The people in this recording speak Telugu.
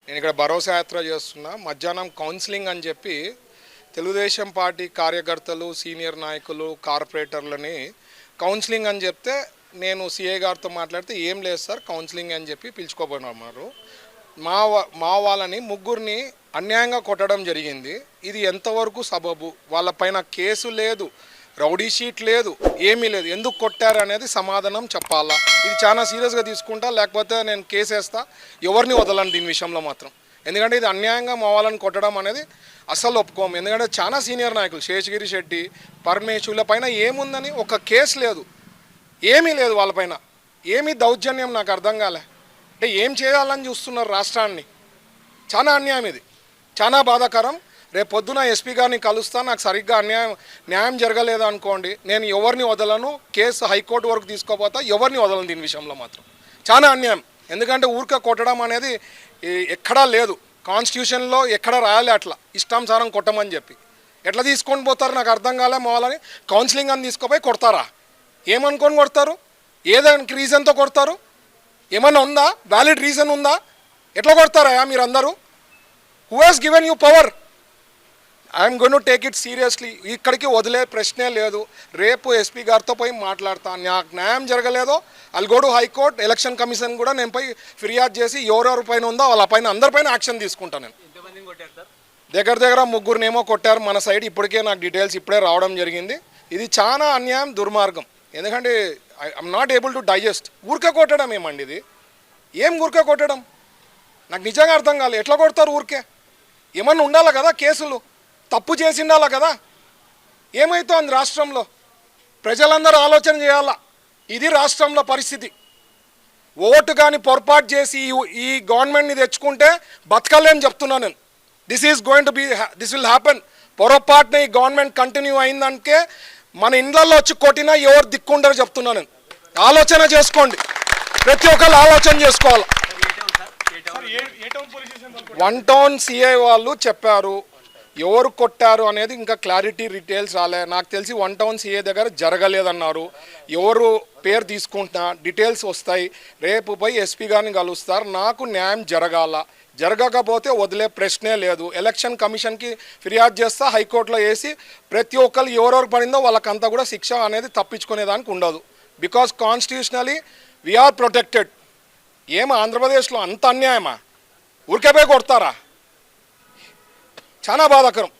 నేను ఇక్కడ భరోసా యాత్ర చేస్తున్నా. మధ్యాహ్నం కౌన్సిలింగ్ అని చెప్పి తెలుగుదేశం పార్టీ కార్యకర్తలు, సీనియర్ నాయకులు, కార్పొరేటర్లని కౌన్సిలింగ్ అని చెప్తే నేను సిఐ గారితో మాట్లాడితే ఏం లేదు సార్ కౌన్సిలింగ్ అని చెప్పి పిలుచుకోబోతున్నారు. మా వాళ్ళని ముగ్గురిని అన్యాయంగా కొట్టడం జరిగింది. ఇది ఎంతవరకు సబబు? వాళ్ళపైన కేసు లేదు, రౌడీ షీట్ లేదు, ఏమీ లేదు. ఎందుకు కొట్టారు అనేది సమాధానం చెప్పాలా. ఇది చాలా సీరియస్గా తీసుకుంటా, లేకపోతే నేను కేసు వేస్తా. ఎవరిని వదలను దీని విషయంలో మాత్రం. ఎందుకంటే ఇది అన్యాయంగా మా వాళ్ళని కొట్టడం అనేది అస్సలు ఒప్పుకోము. ఎందుకంటే చాలా సీనియర్ నాయకులు శేషగిరి శెట్టి, పరమేశ్వర్ల పైన ఏముందని ఒక కేసు లేదు, ఏమీ లేదు. వాళ్ళపైన ఏమీ దౌర్జన్యం నాకు అర్థం కాలే. అంటే ఏం చేయాలని చూస్తున్నారు రాష్ట్రాన్ని. చాలా అన్యాయం, ఇది చాలా బాధాకరం. రేపు పొద్దున ఎస్పీ గారిని కలుస్తా, నాకు సరిగ్గా న్యాయం జరగలేదు అనుకోండి, నేను ఎవరిని వదలను, కేసు హైకోర్టు వరకు తీసుకోపోతా, ఎవరిని వదలను దీని విషయంలో మాత్రం. చాలా అన్యాయం. ఎందుకంటే ఊరికే కొట్టడం అనేది ఎక్కడా లేదు, కాన్స్టిట్యూషన్లో ఎక్కడ రాయాలి అట్లా ఇష్టానుసారం కొట్టమని చెప్పి. ఎట్లా తీసుకొని పోతారు నాకు అర్థం కాలే. మా వాళ్ళని కౌన్సిలింగ్ అని తీసుకుపోయి కొడతారా? ఏమనుకొని కొడతారు? ఏదానికి రీజన్తో కొడతారు? ఏమన్నా ఉందా? వ్యాలిడ్ రీజన్ ఉందా? ఎట్లా కొడతారా మీరు అందరూ? Who has given you power? I'm going to take it seriously. ఇక్కడికి వదిలే ప్రశ్నే లేదు. రేపు ఎస్పీ గారితో పోయి మాట్లాడతాను. నాకు న్యాయం జరగలేదో I'll go to high court, election commission కూడా నేను పోయి ఫిర్యాదు చేసి ఎవరెవరి పైన ఉందో వాళ్ళ పైన అందరిపైన యాక్షన్ తీసుకుంటాను. నేను దగ్గర ముగ్గురునేమో కొట్టారు మన సైడ్. ఇప్పటికే నాకు డీటెయిల్స్ ఇప్పుడే రావడం జరిగింది. ఇది చాలా అన్యాయం, దుర్మార్గం. ఎందుకంటే I'm not able to digest. ఊరికే కొట్టడం ఏమండి ఇది? ఏం ఊరికే కొట్టడం? నాకు నిజంగా అర్థం కాలేదు. ఎట్లా కొడతారు ఊరికే? ఏమన్నా ఉండాలి కదా కేసులు, తప్పు చేసి ఉండాలి కదా. ఏమవుతోంది రాష్ట్రంలో? ప్రజలందరూ ఆలోచన చేయాలా. ఇది రాష్ట్రంలో పరిస్థితి. ఓటు కానీ పొరపాటు చేసి ఈ గవర్నమెంట్ని తెచ్చుకుంటే బతకలేని చెప్తున్నాను నేను. This will happen. పొరపాటున ఈ గవర్నమెంట్ కంటిన్యూ అయిందంటే మన ఇండ్లలో వచ్చి కొట్టినా ఎవరు దిక్కుండరు చెప్తున్నాను నేను. ఆలోచన చేసుకోండి, ప్రతి ఒక్కరు ఆలోచన చేసుకోవాలి. 1 టౌన్ సిఐ వాళ్ళు చెప్పారు. ఎవరు కొట్టారు అనేది ఇంకా క్లారిటీ డీటెయిల్స్ రాలే. నాకు తెలిసి 1 టౌన్ సిఐ దగ్గర జరగలేదన్నారు. ఎవరు పేరు తీసుకుంటున్నా డీటెయిల్స్ వస్తాయి. రేపు పోయి ఎస్పీ గారిని కలుస్తారు. నాకు న్యాయం జరగకపోతే వదిలే ప్రశ్నే లేదు. ఎలక్షన్ కమిషన్కి ఫిర్యాదు చేస్తా, హైకోర్టులో వేసి ప్రతి ఒక్కరు ఎవరెవరు పడిందో వాళ్ళకంతా కూడా శిక్ష అనేది తప్పించుకునేదానికి ఉండదు. Because constitutionally we are protected. ఏమో ఆంధ్రప్రదేశ్లో అంత అన్యాయమా? ఊరికే పోయి కొడతారా? చాలా బాధాకరం.